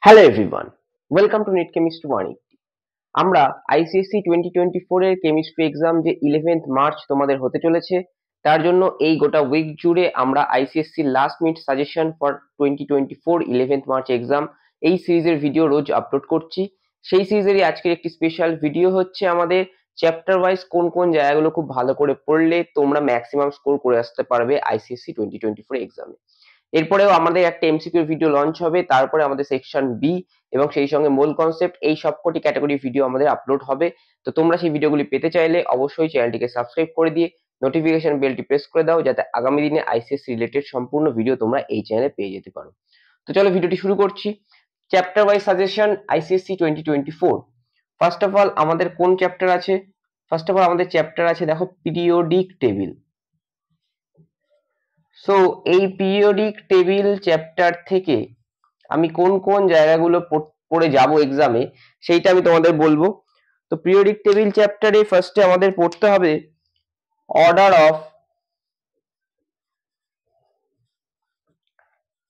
Hello everyone, welcome to net chemistry 180। আমরা ICSE 2024 এর chemistry exam যে 11th মার্চ তোমাদের হতে চলেছে, তার জন্য এই গোটা উইক জুড়ে আমরা ICSE last minute suggestion for 2024 11th March exam এই সিরিজের ভিডিও রোজ আপলোড করছি। সেই সিরিজেরই আজকের একটি স্পেশাল ভিডিও হচ্ছে আমাদের চ্যাপ্টার ওয়াইজ কোন কোন জায়গাগুলো খুব ভালো করে পড়লে তোমরা ম্যাক্সিমাম স্কোর করে আসতে পারবে আইসিএসসি 2024 এক্সামে। এরপরেও আমাদের একটা এমসিকিউ ভিডিও লঞ্চ হবে, তারপরে আমাদের সেকশন বি এবং সেই সঙ্গে মূল কনসেপ্ট এই সবকটি ক্যাটাগরি ভিডিও আমাদের আপলোড হবে। তো তোমরা সেই ভিডিওগুলি পেতে চাইলে অবশ্যই চ্যানেলটিকে সাবস্ক্রাইব করে দিয়ে নোটিফিকেশন বেলটি প্রেস করে দাও, যাতে আগামী দিনে আইসিএসসি রিলেটেড সম্পূর্ণ ভিডিও তোমরা এই চ্যানেলে পেয়ে যেতে পারো। তো চলো ভিডিওটি শুরু করছি। Chapter wise suggestion ICSE 2024। First of all আমাদের কোন চ্যাপ্টার আছে? ফার্স্ট অফ অল আমাদের চ্যাপ্টার আছে, দেখো, পিরিয়ডিক টেবিল। সো এই পিরিয়ডিক টেবিল চ্যাপ্টার থেকে আমি কোন কোন জায়গাগুলো পড়ে যাব এক্সামে সেইটা আমি তোমাদের বলবো। তো পিরিয়ডিক টেবিল চ্যাপ্টারে ফার্স্টে আমাদের পড়তে হবে order of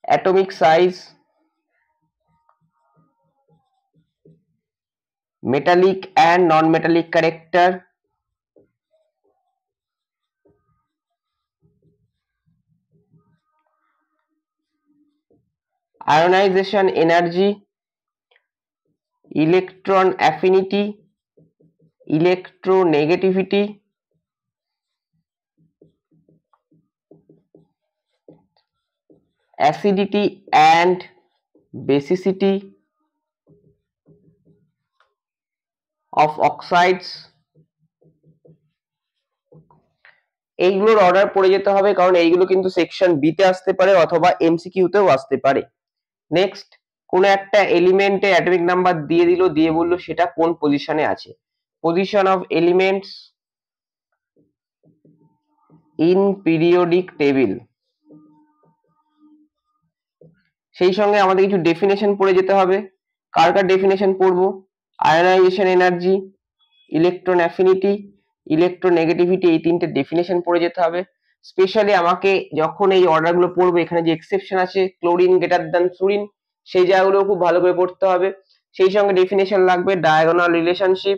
atomic size, metallic and non metallic character, ionization energy, electron affinity, electronegativity, acidity and basicity of oxides. এইগুলোর অর্ডার পড়ে যেতে হবে, কারণ এইগুলো কিন্তু সেকশন বি তে আসতে পারে অথবা এমসিকিউ তেও আসতে পারে। নেক্সট, কোন একটা এলিমেন্টে অ্যাটমিক নাম্বার দিয়ে দিল, দিয়ে বললো সেটা কোন পজিশনে আছে। Position of elements in periodic table. সেই সঙ্গে আমাদের কিছু ডেফিনেশন পড়ে যেতে হবে। কার কার ডেফিনেশন পড়বো? Ionization energy, electron affinity, electronegativity, এই তিনটে ডেফিনেশন পড়ে যেতে হবে। স্পেশালি আমাকে যখন এই অর্ডারগুলো পড়বো, এখানে যে এক্সেপশন আছে ক্লোরিন গ্রেটার দ্যান ফ্লুরিন, সেই জায়গাগুলো খুব ভালো করে পড়তে হবে। সেই সঙ্গে ডেফিনেশন লাগবে ডায়াগোনাল রিলেশনশিপ,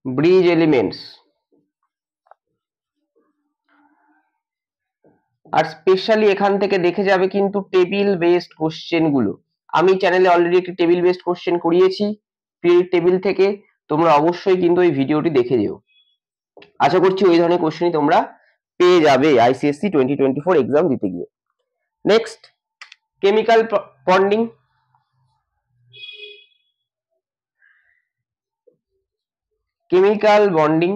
ব্রিজ এলিমেন্টস, আর স্পেশালি এখান থেকে দেখে যাবে কিন্তু টেবিল বেসড কোশ্চেন গুলো। আমি চ্যানেলে অলরেডি একটি টেবিল বেসড কোশ্চেন করিয়েছি পিরিয়ডিক টেবিল থেকে, তোমরা অবশ্যই কিন্তু এই ভিডিওটি দেখে যেও। আশা করছি ওই ধরনের কোশ্চেনই তোমরা পেয়ে যাবে আইসিএসসি 2024 এক্সাম দিতে গিয়ে। Next, chemical bonding. Chemical bonding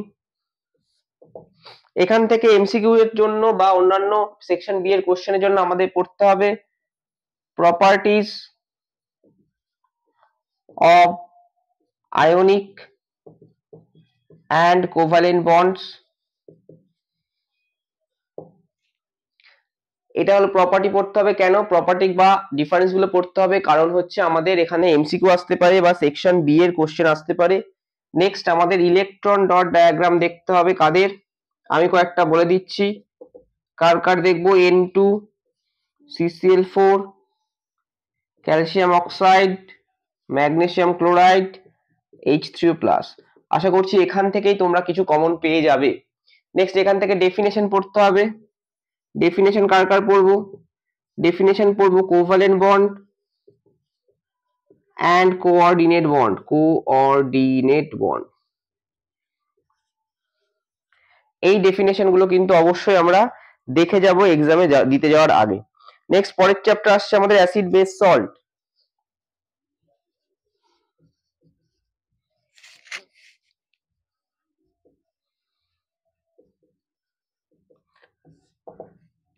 এখান থেকে এমসিকিউ এর জন্য বা অন্যান্য সেকশন বি এর কোশ্চেনের জন্য আমাদের পড়তে হবে properties of ionic and covalent bonds. এটা হলো প্রপার্টি পড়তে হবে। কেন প্রপার্টি বা ডিফারেন্স গুলো পড়তে হবে? কারণ হচ্ছে আমাদের এখানে এমসিকিউ আসতে পারে বা সেকশন বি এর কোশ্চেন আসতে পারে। নেক্সট, আমাদের ইলেকট্রন ডট ডায়াগ্রাম দেখতে হবে। কাদের? আমি কয়েকটা বলে দিচ্ছি। কার কার দেখবো? N2, CCl4, calcium oxide, magnesium chloride, H3O+। আশা করছি এখান থেকেই তোমরা কিছু কমন পেয়ে যাবে। নেক্সট, এখান থেকে ডেফিনেশন পড়তে হবে। ডেফিনেশন কার কার পড়বো? ডেফিনেশন পড়বো covalent bond and coordinate bond. Coordinate bond, এই ডেফিনেশন গুলো কিন্তু অবশ্যই আমরা দেখে যাব এক্সামে দিতে যাওয়ার আগে। নেক্সট, পরের চ্যাপ্টার আসছে আমাদের acid base salt.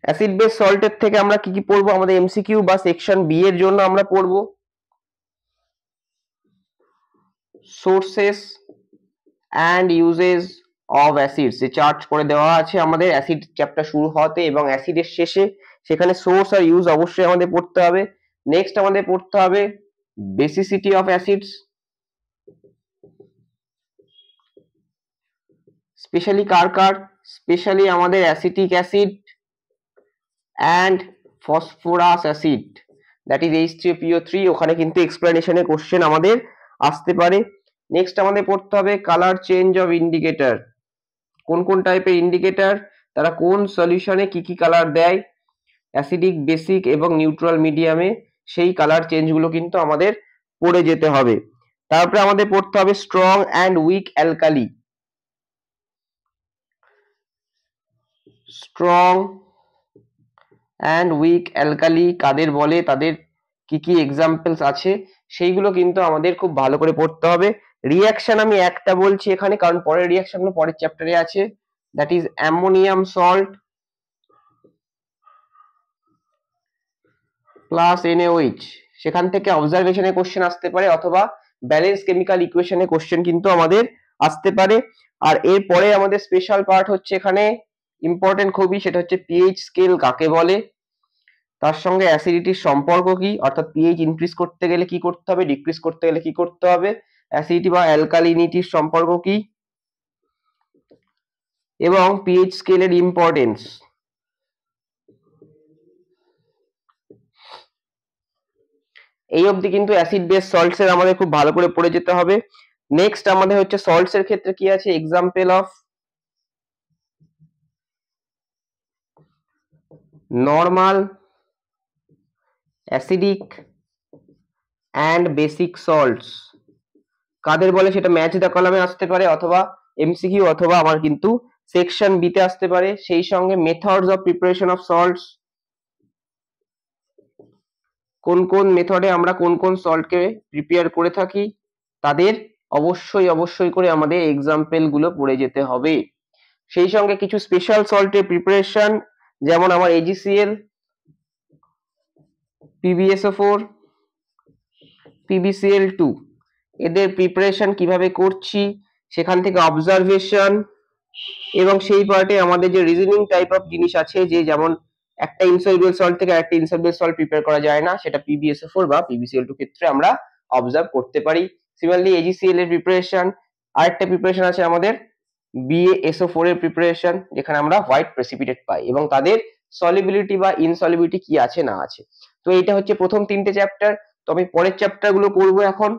Acid base সল্টের থেকে আমরা কি কি পড়বো? আমাদের এমসিকিউ বা সেকশন বি এর জন্য আমরা পড়বো sources and uses of acids. যে চার্ট করে দেওয়া আছে আমাদের অ্যাসিড চ্যাপ্টার শুরু হতে এবং অ্যাসিডের শেষে, সেখানে সোর্স আর ইউজ অবশ্যই আমাদের পড়তে হবে। নেক্সট, আমাদের পড়তে হবে বেসিসিটি অফ অ্যাসিডস, স্পেশালি কার কার? স্পেশালি আমাদের acetic acid and phosphorus acid, that is H3PO3, ওখানে কিন্তু এক্সপ্লেনেশনে কোশ্চেন আমাদের আসতে পারে। নেক্সট আমাদের পড়তে হবে কালার চেঞ্জ অফ ইন্ডিকেটর, কোন কোন টাইপের ইন্ডিকেটর, তারা কোন সলিউশনে কি কি কালার দেয়, অ্যাসিডিক, বেসিক এবং নিউট্রাল মিডিয়ামে, সেই কালার চেঞ্জগুলো কিন্তু আমাদের পড়ে যেতে হবে। তারপরে আমাদের পড়তে হবে strong and weak alkali, strong and weak alkali কাদের বলে, তাদের কি কি এক্সাম্পলস আছে, সেইগুলো কিন্তু আমাদের খুব ভালো করে পড়তে হবে। রিয়াকশন আমি একটা বলছি এখানে, কারণ পরের রিয়াকশনগুলো পরের চ্যাপ্টারে আছে, that is ammonium salt plus NaOH, সেখান থেকে অবজারভেশনে কোশ্চেন আসতে পারে অথবা ব্যালেন্স কেমিক্যাল ইকুয়েশনে কোশ্চেন কিন্তু আমাদের আসতে পারে। আর এরপরে আমাদের স্পেশাল পার্ট হচ্ছে এখানে ইম্পর্টেন্ট খুবই, সেটা হচ্ছে পিএইচ স্কেল কাকে বলে, তার সঙ্গে অ্যাসিডিটির সম্পর্ক কি, অর্থাৎ পিএইচ ইনক্রিজ করতে গেলে কি করতে হবে, ডিক্রিজ করতে গেলে কি করতে হবে, অ্যাসিডিটি বা অ্যালকালিনিটির সম্পর্ক কি, এবং পিএইচ স্কেলের ইম্পর্টেন্স। এই অবধি কিন্তু অ্যাসিড বেস সল্টস এর আমাদের খুব ভালো করে পড়ে যেতে হবে। নেক্সট আমাদের হচ্ছে সল্টস এর ক্ষেত্রে কি আছে, example of normal, acidic and basic salts কাদের বলে, সেটা ম্যাচ দ্য কলামে আসতে পারে অথবা এমসিকিউ অথবা আমার কিন্তু সেকশন বিতে আসতে পারে। সেই সঙ্গে methods of preparation of salts, কোন কোন মেথডে আমরা কোন কোন সল্টকে প্রিপেয়ার করে থাকি, তাদের অবশ্যই করে আমাদের এক্সাম্পল গুলো পড়ে যেতে হবে। সেই সঙ্গে কিছু স্পেশাল সল্টের প্রিপারেশন, যেমন আমার AgCl, PbSO4, PbCl2, এদের প্রিপারেশন কিভাবে করছি, সেখান থেকে অবজারভেশন, এবং সেই পার্টে আমাদের যে রিজনিং টাইপ অফ জিনিস আছে, যে যেমন একটা ইনসলুবল সল্ট থেকে একটা ইনসলুবল সল্ট প্রিপেয়ার করা যায় না, সেটা PbSO4 বা PbCl2 ক্ষেত্রে আমরা অবজার্ভ করতে পারি। সিমিলারলি AgCl এর প্রিপারেশন, আরেকটা প্রিপারেশন আছে আমাদের BaSO4 এর প্রিপারেশন, যেখানে আমরা হোয়াইট প্রেসিপিটেট পাই এবং তাদের সলিবিলিটি বা ইনসলিবিলিটি কি আছে না আছে। তো এটা হচ্ছে প্রথম তিনটে চ্যাপ্টার। তো আমি পরের চ্যাপ্টার গুলো করবো এখন।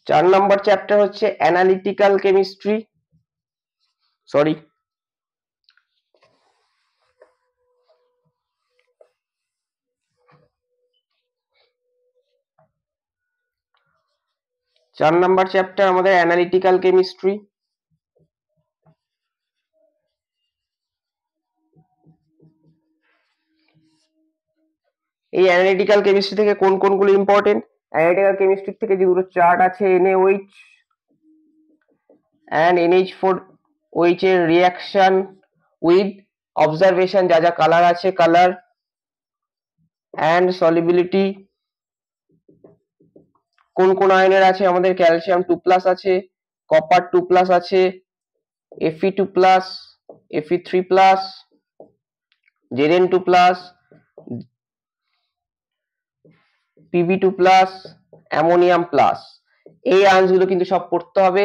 চার নম্বর চ্যাপ্টার হচ্ছে analytical chemistry, sorry 4 number chapter আমাদের অ্যানালিটিক্যাল কেমিস্ট্রি। এই অ্যানালিটিক্যাল কেমিস্ট্রি থেকে কোন কোনগুলো ইম্পর্টেন্ট, অ্যানালিটিক্যাল কেমিস্ট্রি থেকে যে দুটো চার্ট আছে NaOH and NH4OH এর রিঅ্যাকশন উইথ অবজারভেশন, যা যা কালার আছে কালার অ্যান্ড সলিবিলিটি, কোন কোন আয়নের আছে, আমাদের ক্যালসিয়াম 2+ আছে, কপার 2+ আছে, Fe2+, Fe3+, Zn2+, Pb2+, ammonium plus, এই আয়নগুলো কিন্তু সব পড়তে হবে।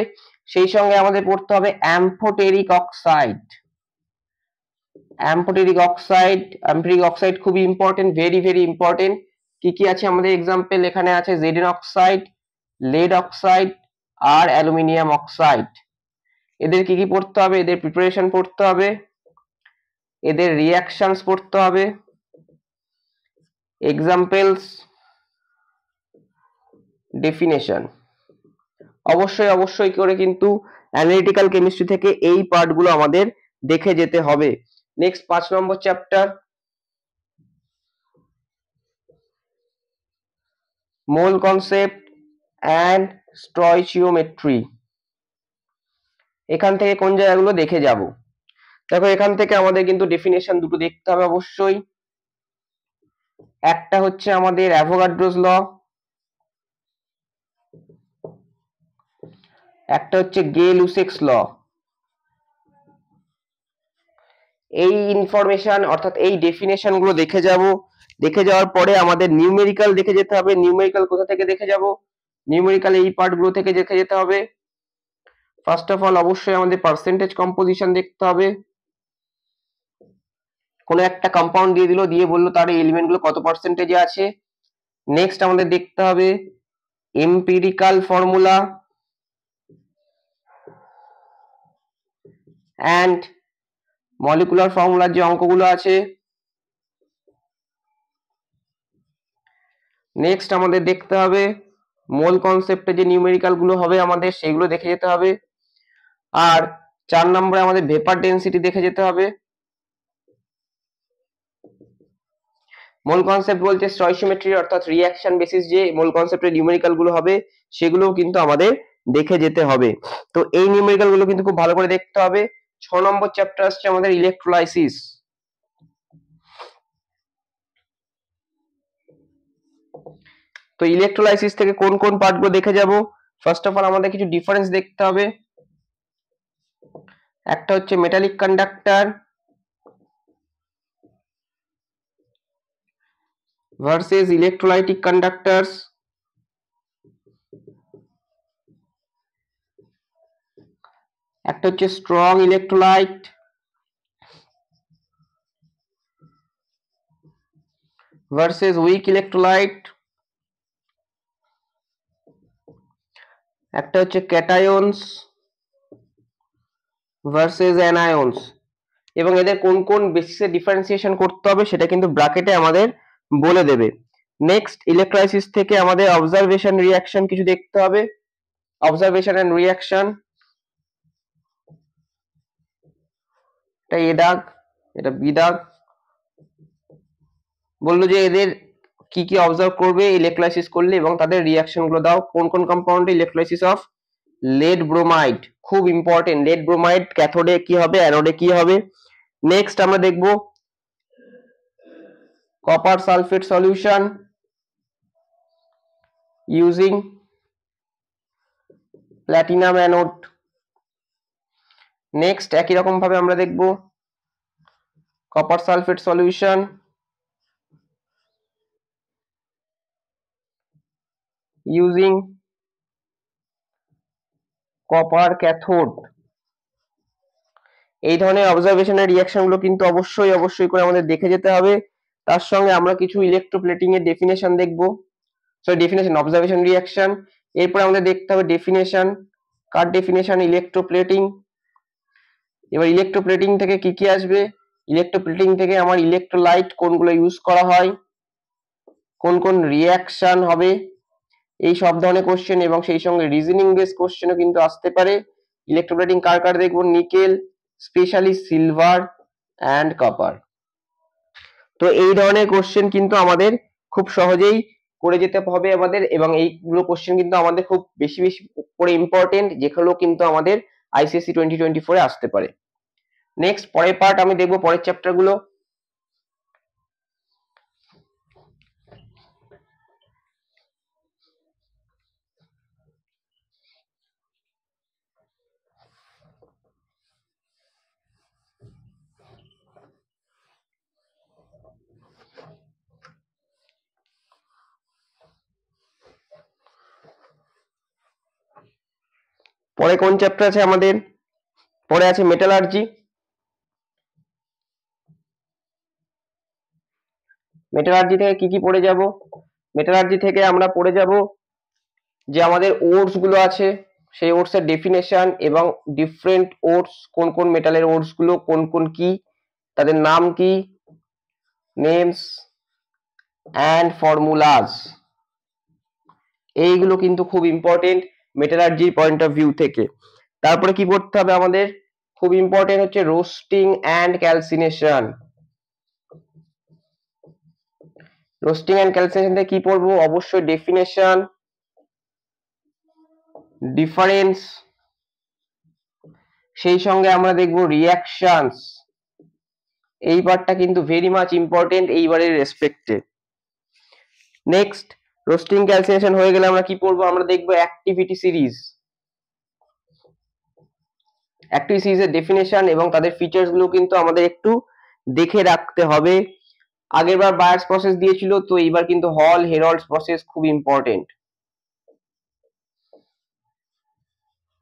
সেই সঙ্গে আমাদের পড়তে হবে অ্যাম্ফোটেরিক অক্সাইড, অ্যাম্ফোটেরিক অক্সাইড খুবই ইম্পর্টেন্ট, ভেরি ইম্পর্টেন্ট। কি কি আছে আমাদের এক্সাম্পল এখানে আছে, Zn অক্সাইড, লেড অক্সাইড আর অ্যালুমিনিয়াম অক্সাইড। এদের কি কি পড়তে হবে, এদের প্রিপারেশন পড়তে হবে, এদের রিঅ্যাকশনস পড়তে হবে, এক্সাম্পলস, ডেফিনেশন। অবশ্যই করে কিন্তু অ্যানালিটিক্যাল কেমিস্ট্রি থেকে এই পার্টগুলো আমাদের দেখে যেতে হবে। Next 5 number chapter mole concept and stoichiometry. এখান থেকে কোন জায়গাগুলো দেখে যাব, দেখো এখান থেকে আমাদের কিন্তু ডেফিনেশন দুটো দেখতে হবে অবশ্যই। একটা হচ্ছে আমাদের অ্যাভোগাড্রোস ল, একটা হচ্ছে গে-লুসেক্স ল। এই ইনফরমেশন অর্থাৎ এই ডেফিনেশন গুলো দেখে যাব, দেখে যাওয়ার পরে আমাদের নিউমেরিক্যাল দেখে যেতে হবে। নিউমেরিক্যাল কোথা থেকে দেখে যাব? নিউমেরিক্যাল এই পার্ট গুলো থেকে দেখে যেতে হবে। ফার্স্ট অফ অল অবশ্যই আমাদের পার্সেন্টেজ কম্পোজিশন দেখতে হবে। কোনো একটা কম্পাউন্ড দিয়ে দিল, দিয়ে বললো তার এলিমেন্ট গুলো কত পার্সেন্টেজে আছে। নেক্সট আমাদের দেখতে হবে এম্পিরিক্যাল ফর্মুলা অ্যান্ড মলিকুলার ফর্মুলার যে অঙ্কগুলো আছে। নেক্সট আমাদের দেখতে হবে মোল কনসেপ্টে যে নিউমেরিক্যাল গুলো হবে আমাদের সেগুলো দেখে যেতে হবে। আর 4 নম্বরে আমাদের ভেপার ডেনসিটি দেখে যেতে হবে। মোল কনসেপ্ট বলতে স্টয়চিওমেট্রি অর্থাৎ রিঅ্যাকশন বেসিস যে মোল কনসেপ্টের নিউমেরিক্যাল গুলো হবে সেগুলোও কিন্তু আমাদের দেখে যেতে হবে। তো এই নিউমেরিক্যাল গুলো কিন্তু খুব ভালো করে দেখতে হবে। 6 নম্বর চ্যাপ্টার আসছে আমাদের ইলেকট্রোলাইসিস। তো ইলেকট্রোলাইসিস থেকে কোন কোন পার্ট গুলো দেখে যাব? ফার্স্ট অফ অল আমাদের কিছু ডিফারেন্স দেখতে হবে। একটা হচ্ছে মেটালিক কন্ডাক্টর ভার্সেস ইলেকট্রোলাইটিক কন্ডাক্টরস। একটা হচ্ছে strong electrolyte versus weak electrolyte. একটা হচ্ছে ক্যাটায়নস ভার্সেস অ্যানায়নস। এবং এদের কোন কোন বেসিসে ডিফারেন্সিয়েশন করতে হবে সেটা কিন্তু ব্র্যাকেটে আমাদের বলে দেবে। নেক্সট ইলেকট্রাইসিস থেকে আমাদের অবজারভেশন রিঅ্যাকশন কিছু দেখতে হবে। অবজারভেশন এন্ড রিঅ্যাকশন, এটা এ দাগ, এটা বি দাগ। বললো যে এদের কি কি অবজার্ভ করবে ইলেকট্রাইসিস করলে এবং তাদের রিঅ্যাকশন গুলো দাও। কোন কোন কম্পাউন্ডে ইলেকট্রাইসিস অফ lead bromide, খুব ইম্পর্টেন্ট। lead bromide ক্যাথোডে কি হবে, অ্যানোডে কি হবে। নেক্সট আমরা দেখব copper sulphate solution using platinum anode. Next একই রকম ভাবে আমরা দেখব copper sulphate solution using copper cathode. এই ধরনের অবজারভেশনের রিঅ্যাকশন গুলো কিন্তু অবশ্যই করে আমাদের দেখে যেতে হবে। তার সঙ্গে আমরা কিছু ইলেকট্রোপ্লেটিং এর ডেফিনেশন দেখব, সরি ডেফিনেশন অবজারভেশন রিঅ্যাকশন। এরপর আমাদের দেখতে হবে ডেফিনেশন, কার ডেফিনেশন ইলেকট্রোপ্লেটিং। এবার ইলেকট্রোপ্লেটিং থেকে কি কি আসবে? ইলেকট্রোপ্লেটিং থেকে আমার ইলেকট্রোলাইট কোনগুলো ইউজ করা হয়, কোন কোন রিঅ্যাকশন হবে, এই সব ধরনের কোশ্চেন এবং সেই সঙ্গে রিজনিং বেস কোশ্চেনও কিন্তু আসতে পারে। ইলেকট্রোপ্লেটিং কার কার দেখবো? Nickel, specially silver and copper. তো এই ধরনের কোশ্চেন কিন্তু আমাদের খুব সহজেই করে যেতে হবে আমাদের, এবং এইগুলো কোশ্চেন কিন্তু আমাদের খুব বেশি বেশি করে ইম্পর্টেন্ট, যেগুলো কিন্তু আমাদের আইসিএসসি 2024 এ আসতে পারে। নেক্সট পরের পার্ট আমি দেখবো, পরের চ্যাপ্টার গুলো। পরে কোন চ্যাপ্টার আছে আমাদের? পরে আছে মেটালার্জি। মেটালার্জি থেকে কি কি পড়ে যাব? মেটালার্জি থেকে আমরা পড়ে যাব যে আমাদের ওর্স গুলো আছে সেই ওর্স এর ডেফিনেশন এবং ডিফারেন্ট ওর্স, কোন কোন মেটালের ওর্স গুলো কোন কোন কি, তাদের নাম কি, নেমস অ্যান্ড ফর্মুলাস। এইগুলো কিন্তু খুব ইম্পর্টেন্ট মেটালার্জির পয়েন্ট অফ ভিউ থেকে। তারপরে কি পড়তে হবে আমাদের? খুব ইম্পর্টেন্ট হচ্ছে roasting and calcination. Roasting and calcination থেকে কি পড়বো? অবশ্যই ডেফিনেশন, ডিফারেন্স, সেই সঙ্গে আমরা দেখবো রিঅ্যাকশনস। এই পার্টটা কিন্তু ভেরি মাচ ইম্পর্টেন্ট এইবারের রেসপেক্টে। নেক্সট রোস্টিং ক্যালসিনেশন হয়ে গেলে আমরা কি পড়বো, আমরা দেখবো অ্যাক্টিভিটি সিরিজ। অ্যাক্টিভিটি সিরিজের ডেফিনেশন এবং তাদের ফিচার্স গুলো কিন্তু আমাদের একটু দেখে রাখতে হবে। আগেরবার বায়ার্স প্রসেস দিয়েছিল, তো এইবার কিন্তু হল হেরল্ডস প্রসেস খুব ইম্পর্টেন্ট।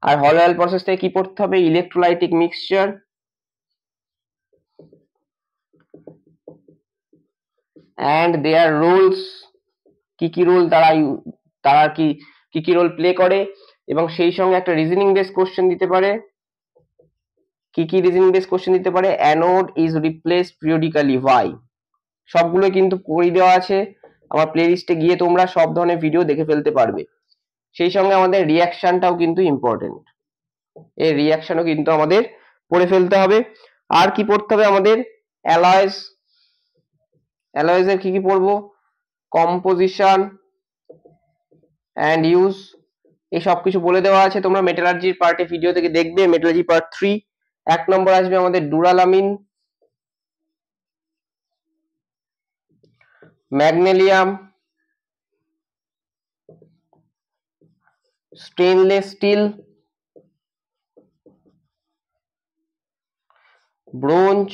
আর হল হেরল্ড প্রসেসটাই কি পড়তে হবে, electrolytic mixture and their roles, কি কি রোল তারা কি রোল প্লে করে, এবং সেই সঙ্গে একটা রিজনিং বেস কোশ্চেন দিতে পারে। কি রিজনিং বেস কোশ্চেন দিতে পারে, anode is replace periodically why. সবগুলো কিন্তু করে দেওয়া আছে, আমার প্লে লিস্টে গিয়ে তোমরা সব ধরনের ভিডিও দেখে ফেলতে পারবে। সেই সঙ্গে আমাদের রিয়াকশনটাও কিন্তু ইম্পর্টেন্ট, এই রিয়াকশনও কিন্তু আমাদের পড়ে ফেলতে হবে। আর কি পড়তে হবে আমাদের, অ্যালয়েস, অ্যালয়েসের কি পড়বো, কম্পোজিশন অ্যান্ড ইউজ, এই সব কিছু বলে দেওয়া আছে, তোমরা মেটালার্জির পার্টে ভিডিও থেকে দেখবে, মেটালার্জি পার্ট 3। 1 নম্বর আসবে আমাদের duralumin, magnalium, stainless steel, bronze,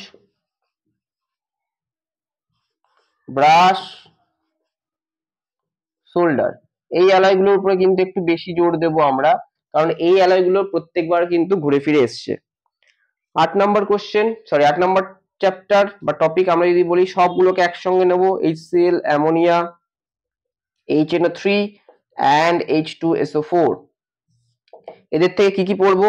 brass, solder. এই অ্যালয়গুলোর উপরে কিন্তু একটু বেশি জোর দেবো আমরা, কারণ এই অ্যালয়গুলো প্রত্যেকবার কিন্তু ঘুরে ফিরে এসছে। 8 নম্বর কোশ্চেন, সরি 8 নম্বর চ্যাপ্টার বা টপিক আমরা যদি বলি, সবগুলোকে একসঙ্গে নেবো, HCl, ammonia, HNO3 and H2SO4। এদের থেকে কি পড়বো,